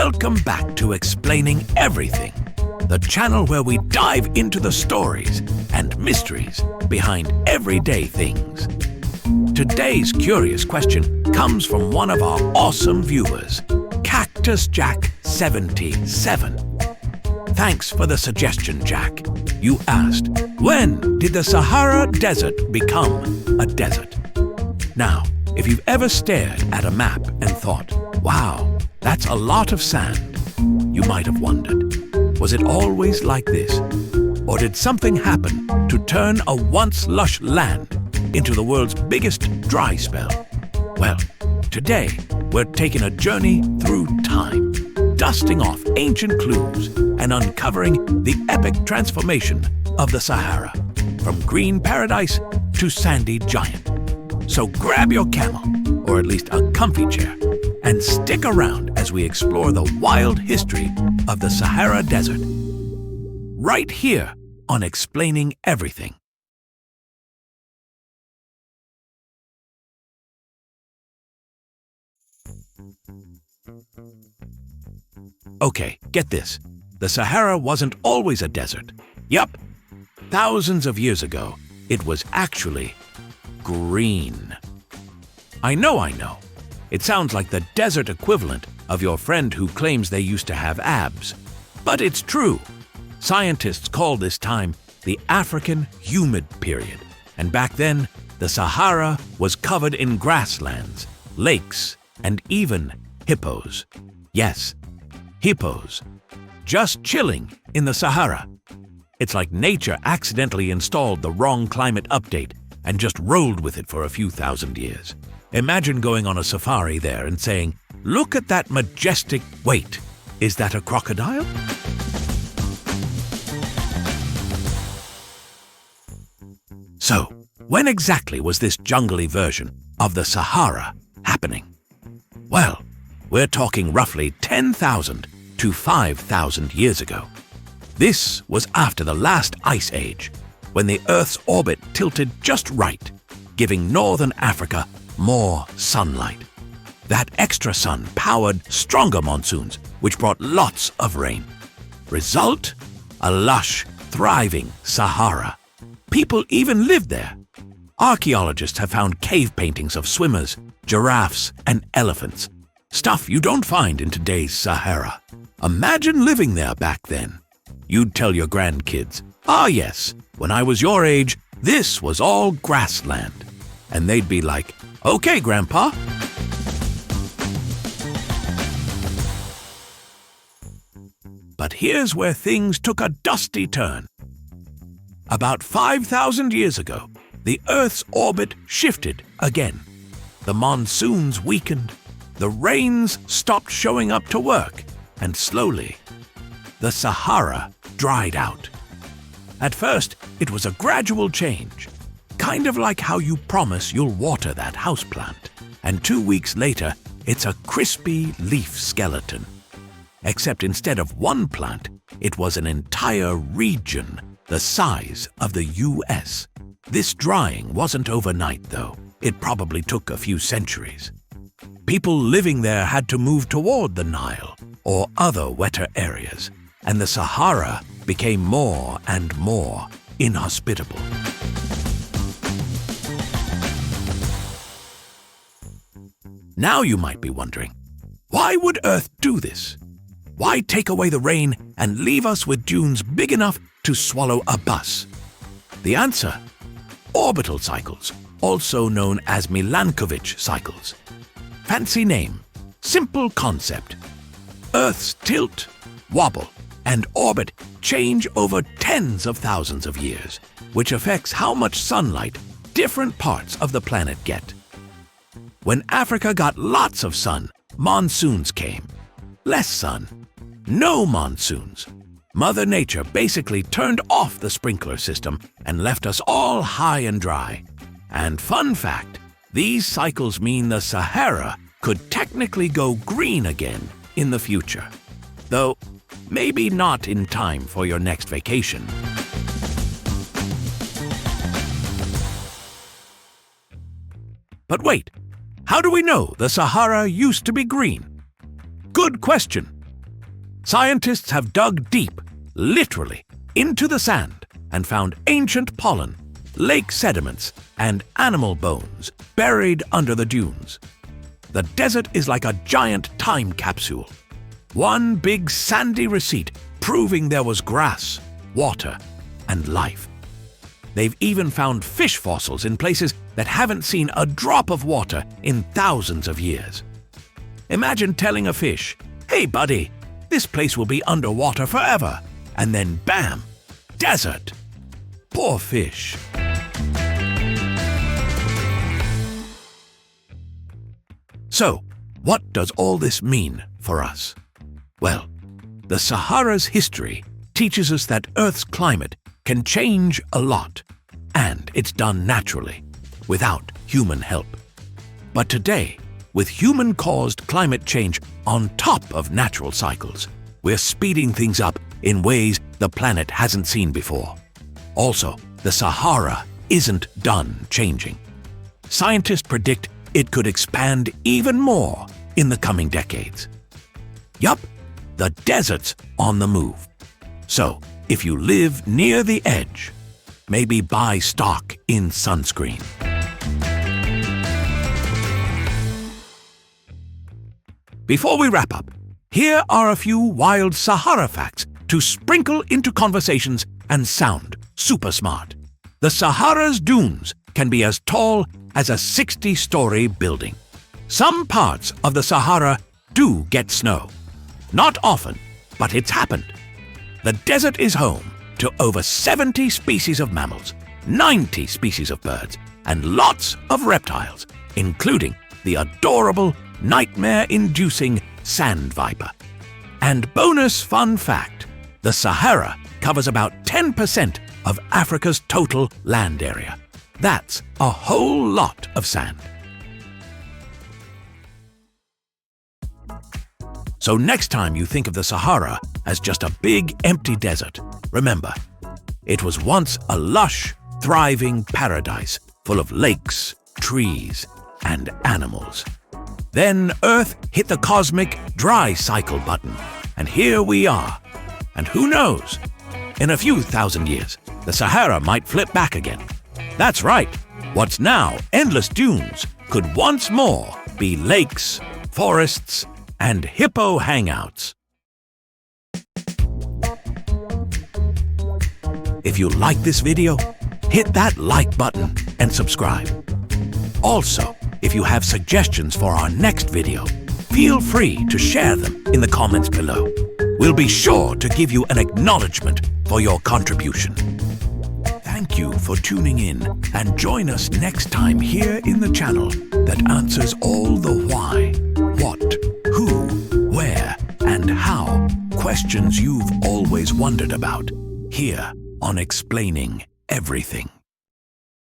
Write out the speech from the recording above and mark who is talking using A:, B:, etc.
A: Welcome back to Explaining Everything, the channel where we dive into the stories and mysteries behind everyday things. Today's curious question comes from one of our awesome viewers, Cactus Jack 77. Thanks for the suggestion, Jack. You asked, when did the Sahara Desert become a desert? Now, if you've ever stared at a map and thought, wow, that's a lot of sand, you might have wondered, was it always like this? Or did something happen to turn a once lush land into the world's biggest dry spell? Well, today we're taking a journey through time, dusting off ancient clues and uncovering the epic transformation of the Sahara, from green paradise to sandy giant. So grab your camel, or at least a comfy chair, and stick around as we explore the wild history of the Sahara Desert. Right here on Explaining Everything. Okay, get this. The Sahara wasn't always a desert. Yup. Thousands of years ago, it was actually green. I know. It sounds like the desert equivalent of your friend who claims they used to have abs. But it's true. Scientists call this time the African humid period. And back then, the Sahara was covered in grasslands, lakes, and even hippos. Yes, hippos. Just chilling in the Sahara. It's like nature accidentally installed the wrong climate update and just rolled with it for a few thousand years. Imagine going on a safari there and saying, look at that majestic... Wait, is that a crocodile? So, when exactly was this jungly version of the Sahara happening? Well, we're talking roughly 10,000 to 5,000 years ago. This was after the last ice age, when the Earth's orbit tilted just right, giving northern Africa more sunlight. That extra sun powered stronger monsoons, which brought lots of rain. Result? A lush, thriving Sahara. People even lived there. Archaeologists have found cave paintings of swimmers, giraffes, and elephants. Stuff you don't find in today's Sahara. Imagine living there back then. You'd tell your grandkids, ah yes, when I was your age, this was all grassland. And they'd be like, okay, Grandpa. But here's where things took a dusty turn. About 5,000 years ago, the Earth's orbit shifted again. The monsoons weakened, the rains stopped showing up to work, and slowly, the Sahara dried out. At first, it was a gradual change, kind of like how you promise you'll water that houseplant, and 2 weeks later, it's a crispy leaf skeleton. Except instead of one plant, it was an entire region the size of the US. This drying wasn't overnight, though. It probably took a few centuries. People living there had to move toward the Nile or other wetter areas, and the Sahara became more and more inhospitable. Now you might be wondering, why would Earth do this? Why take away the rain and leave us with dunes big enough to swallow a bus? The answer? Orbital cycles, also known as Milankovitch cycles. Fancy name, simple concept. Earth's tilt, wobble, and orbit change over tens of thousands of years, which affects how much sunlight different parts of the planet get. When Africa got lots of sun, monsoons came. Less sun, no monsoons. Mother Nature basically turned off the sprinkler system and left us all high and dry. And fun fact, these cycles mean the Sahara could technically go green again in the future. Though, maybe not in time for your next vacation. But wait, how do we know the Sahara used to be green? Good question. Scientists have dug deep, literally, into the sand and found ancient pollen, lake sediments, and animal bones buried under the dunes. The desert is like a giant time capsule. One big sandy receipt proving there was grass, water, and life. They've even found fish fossils in places that haven't seen a drop of water in thousands of years. Imagine telling a fish, "Hey buddy, this place will be underwater forever," and then bam, desert. Poor fish. So, what does all this mean for us? Well, the Sahara's history teaches us that Earth's climate can change a lot, and it's done naturally, without human help. But today, with human-caused climate change on top of natural cycles, we're speeding things up in ways the planet hasn't seen before. Also, the Sahara isn't done changing. Scientists predict it could expand even more in the coming decades. Yup, the desert's on the move. So, if you live near the edge, maybe buy stock in sunscreen. Before we wrap up, here are a few wild Sahara facts to sprinkle into conversations and sound super smart. The Sahara's dunes can be as tall as a 60-story building. Some parts of the Sahara do get snow. Not often, but it's happened. The desert is home to over 70 species of mammals, 90 species of birds, and lots of reptiles, including the adorable, nightmare-inducing sand viper. And bonus fun fact, the Sahara covers about 10% of Africa's total land area. That's a whole lot of sand. So next time you think of the Sahara as just a big empty desert, remember, it was once a lush, thriving paradise full of lakes, trees, and animals. Then Earth hit the cosmic dry cycle button, and here we are. And who knows? In a few thousand years, the Sahara might flip back again. That's right, what's now endless dunes could once more be lakes, forests, and hippo hangouts. If you like this video, hit that like button and subscribe. Also, if you have suggestions for our next video, feel free to share them in the comments below. We'll be sure to give you an acknowledgement for your contribution. Thank you for tuning in, and join us next time here in the channel that answers all the why, what, who, where, and how questions you've always wondered about, here on Explaining Everything.